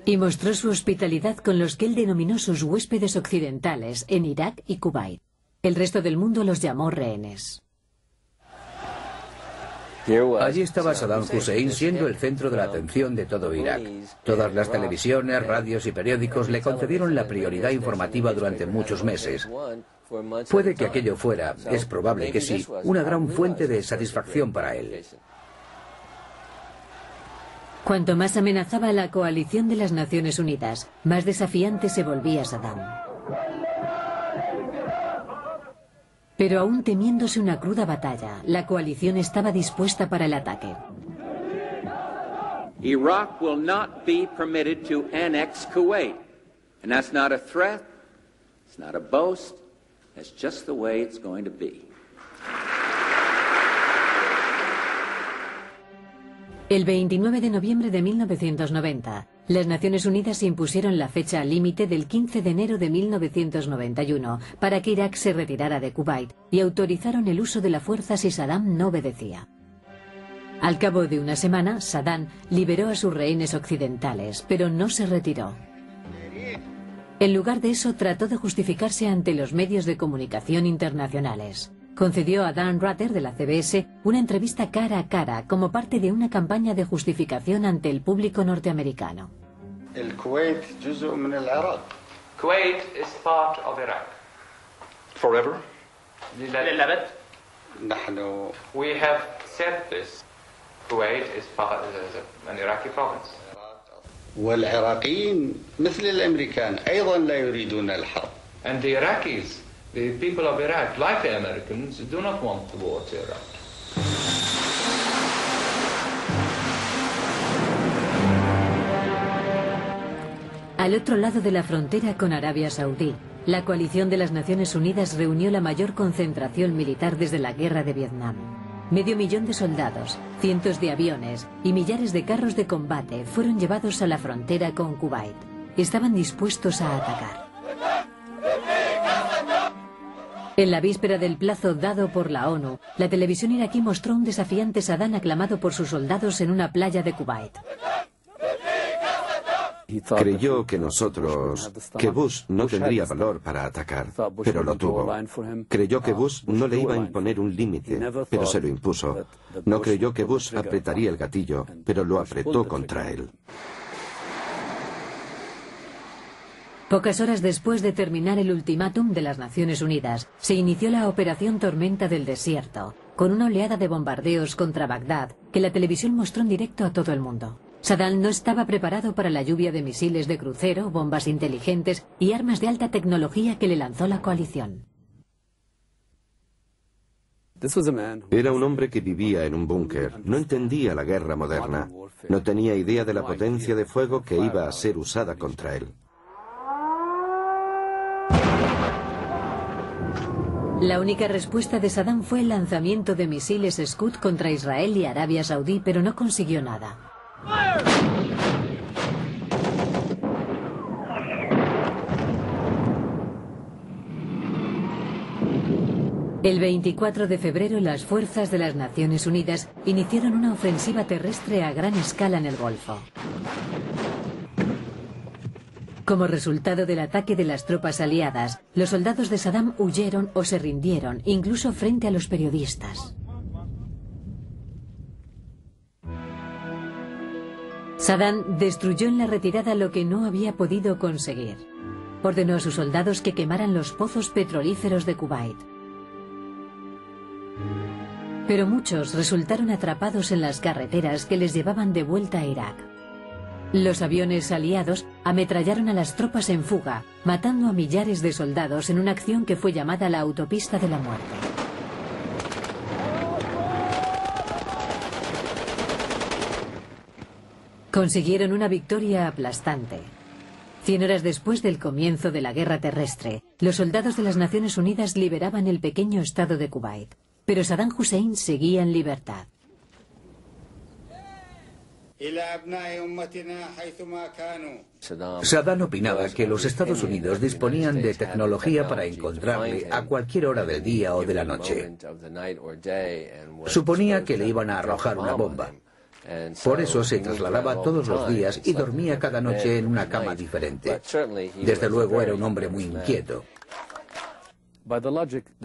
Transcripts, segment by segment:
Y mostró su hospitalidad con los que él denominó sus huéspedes occidentales en Irak y Kuwait. El resto del mundo los llamó rehenes. Allí estaba Saddam Hussein siendo el centro de la atención de todo Irak. Todas las televisiones, radios y periódicos le concedieron la prioridad informativa durante muchos meses. Puede que aquello fuera, es probable que sí, una gran fuente de satisfacción para él. Cuanto más amenazaba a la coalición de las Naciones Unidas, más desafiante se volvía Saddam. Pero aún temiéndose una cruda batalla, la coalición estaba dispuesta para el ataque. Iraq will not be permitted to annex Kuwait. And that's not a threat, it's not a boast, that's just the way it's going to be. El 29 de noviembre de 1990, las Naciones Unidas impusieron la fecha límite del 15 de enero de 1991 para que Irak se retirara de Kuwait y autorizaron el uso de la fuerza si Saddam no obedecía. Al cabo de una semana, Saddam liberó a sus rehenes occidentales, pero no se retiró. En lugar de eso, trató de justificarse ante los medios de comunicación internacionales. Concedió a Dan Rather de la CBS una entrevista cara a cara como parte de una campaña de justificación ante el público norteamericano. El Kuwait جزء من العراق. Kuwait is part of Iraq. Forever. للأبد. نحن. We have said this. Kuwait is part an Iraqi province. والعراقيين مثل الأمريكان أيضا لا يريدون الحرب. And the Iraqis, the people of Iraq, like the Americans, do not want the war to Iraq. Al otro lado de la frontera con Arabia Saudí, la coalición de las Naciones Unidas reunió la mayor concentración militar desde la guerra de Vietnam. 500.000 de soldados, cientos de aviones y millares de carros de combate fueron llevados a la frontera con Kuwait. Estaban dispuestos a atacar. En la víspera del plazo dado por la ONU, la televisión iraquí mostró un desafiante Saddam aclamado por sus soldados en una playa de Kuwait. Creyó que Bush no tendría valor para atacar, pero lo tuvo. Creyó que Bush no le iba a imponer un límite, pero se lo impuso. No creyó que Bush apretaría el gatillo, pero lo apretó contra él. Pocas horas después de terminar el ultimátum de las Naciones Unidas, se inició la Operación Tormenta del Desierto, con una oleada de bombardeos contra Bagdad que la televisión mostró en directo a todo el mundo. Saddam no estaba preparado para la lluvia de misiles de crucero, bombas inteligentes y armas de alta tecnología que le lanzó la coalición. Era un hombre que vivía en un búnker, no entendía la guerra moderna, no tenía idea de la potencia de fuego que iba a ser usada contra él. La única respuesta de Saddam fue el lanzamiento de misiles Scud contra Israel y Arabia Saudí, pero no consiguió nada. El 24 de febrero, las fuerzas de las Naciones Unidas iniciaron una ofensiva terrestre a gran escala en el Golfo. Como resultado del ataque de las tropas aliadas, los soldados de Saddam huyeron o se rindieron, incluso frente a los periodistas. Saddam destruyó en la retirada lo que no había podido conseguir. Ordenó a sus soldados que quemaran los pozos petrolíferos de Kuwait. Pero muchos resultaron atrapados en las carreteras que les llevaban de vuelta a Irak. Los aviones aliados ametrallaron a las tropas en fuga, matando a millares de soldados en una acción que fue llamada la autopista de la muerte. Consiguieron una victoria aplastante. 100 horas después del comienzo de la guerra terrestre, los soldados de las Naciones Unidas liberaban el pequeño estado de Kuwait, pero Saddam Hussein seguía en libertad. Saddam opinaba que los Estados Unidos disponían de tecnología para encontrarle a cualquier hora del día o de la noche. Suponía que le iban a arrojar una bomba. Por eso se trasladaba todos los días y dormía cada noche en una cama diferente. Desde luego era un hombre muy inquieto.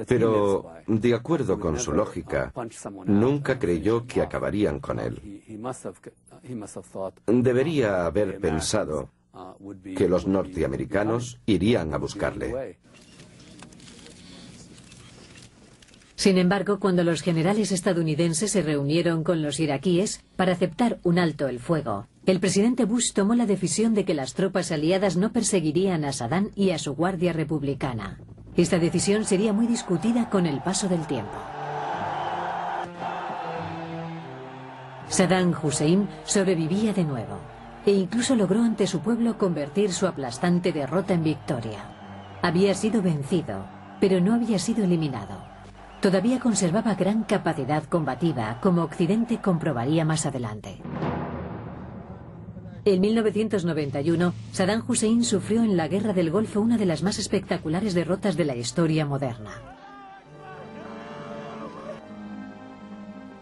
Pero, de acuerdo con su lógica, nunca creyó que acabarían con él. Debería haber pensado que los norteamericanos irían a buscarle. Sin embargo, cuando los generales estadounidenses se reunieron con los iraquíes para aceptar un alto el fuego, el presidente Bush tomó la decisión de que las tropas aliadas no perseguirían a Saddam y a su guardia republicana. Esta decisión sería muy discutida con el paso del tiempo. Saddam Hussein sobrevivía de nuevo e incluso logró ante su pueblo convertir su aplastante derrota en victoria. Había sido vencido, pero no había sido eliminado. Todavía conservaba gran capacidad combativa, como Occidente comprobaría más adelante. En 1991, Saddam Hussein sufrió en la Guerra del Golfo una de las más espectaculares derrotas de la historia moderna.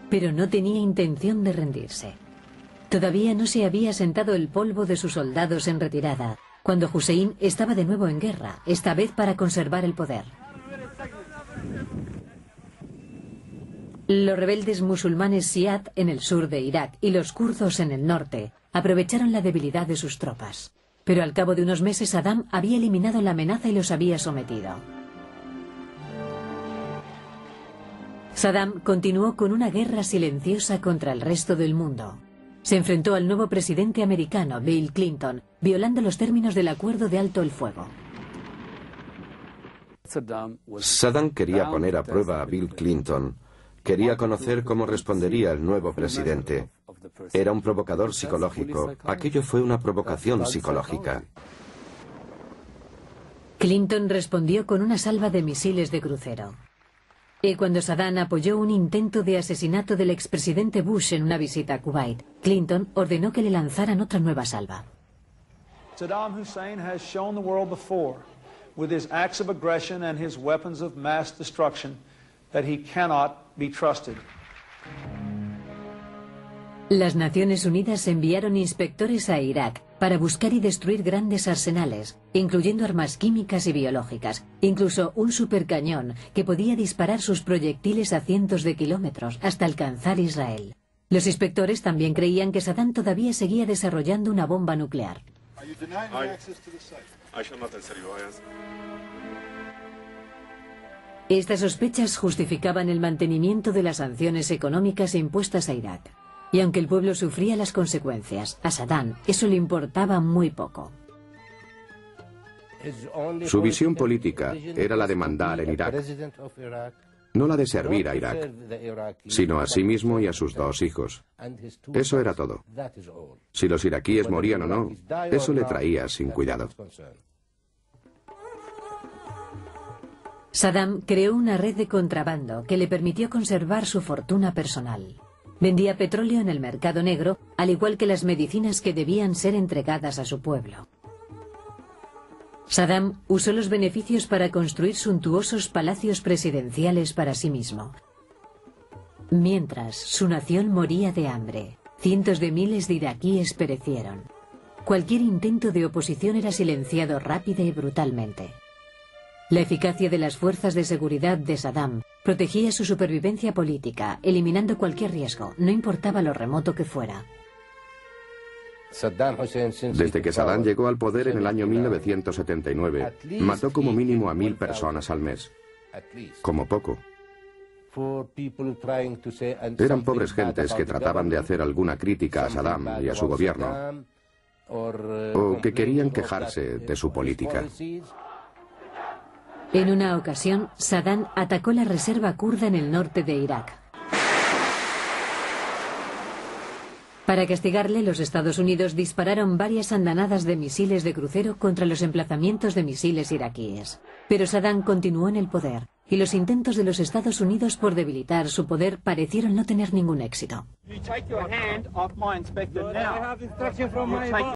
Pero no tenía intención de rendirse. Todavía no se había asentado el polvo de sus soldados en retirada, cuando Hussein estaba de nuevo en guerra, esta vez para conservar el poder. Los rebeldes musulmanes Shiat en el sur de Irak y los kurdos en el norte aprovecharon la debilidad de sus tropas. Pero al cabo de unos meses Saddam había eliminado la amenaza y los había sometido. Saddam continuó con una guerra silenciosa contra el resto del mundo. Se enfrentó al nuevo presidente americano, Bill Clinton, violando los términos del acuerdo de alto el fuego. Saddam quería poner a prueba a Bill Clinton. Quería conocer cómo respondería el nuevo presidente. Era un provocador psicológico. Aquello fue una provocación psicológica. Clinton respondió con una salva de misiles de crucero. Y cuando Saddam apoyó un intento de asesinato del expresidente Bush en una visita a Kuwait, Clinton ordenó que le lanzaran otra nueva salva. Saddam Hussein has shown the world before, with his acts of aggression and his weapons of mass destruction, that he cannot be trusted. Las Naciones Unidas enviaron inspectores a Irak para buscar y destruir grandes arsenales, incluyendo armas químicas y biológicas, incluso un supercañón que podía disparar sus proyectiles a cientos de kilómetros hasta alcanzar Israel. Los inspectores también creían que Saddam todavía seguía desarrollando una bomba nuclear. Estas sospechas justificaban el mantenimiento de las sanciones económicas impuestas a Irak. Y aunque el pueblo sufría las consecuencias, a Saddam eso le importaba muy poco. Su visión política era la de mandar en Irak, no la de servir a Irak, sino a sí mismo y a sus dos hijos. Eso era todo. Si los iraquíes morían o no, eso le traía sin cuidado. Saddam creó una red de contrabando que le permitió conservar su fortuna personal. Vendía petróleo en el mercado negro, al igual que las medicinas que debían ser entregadas a su pueblo. Saddam usó los beneficios para construir suntuosos palacios presidenciales para sí mismo. Mientras, su nación moría de hambre. Cientos de miles de iraquíes perecieron. Cualquier intento de oposición era silenciado rápida y brutalmente. La eficacia de las fuerzas de seguridad de Saddam protegía su supervivencia política, eliminando cualquier riesgo, no importaba lo remoto que fuera. Desde que Saddam llegó al poder en el año 1979, mató como mínimo a 1000 personas al mes. Como poco. Eran pobres gentes que trataban de hacer alguna crítica a Saddam y a su gobierno, o que querían quejarse de su política. En una ocasión, Saddam atacó la reserva kurda en el norte de Irak. Para castigarle, los Estados Unidos dispararon varias andanadas de misiles de crucero contra los emplazamientos de misiles iraquíes. Pero Saddam continuó en el poder, y los intentos de los Estados Unidos por debilitar su poder parecieron no tener ningún éxito.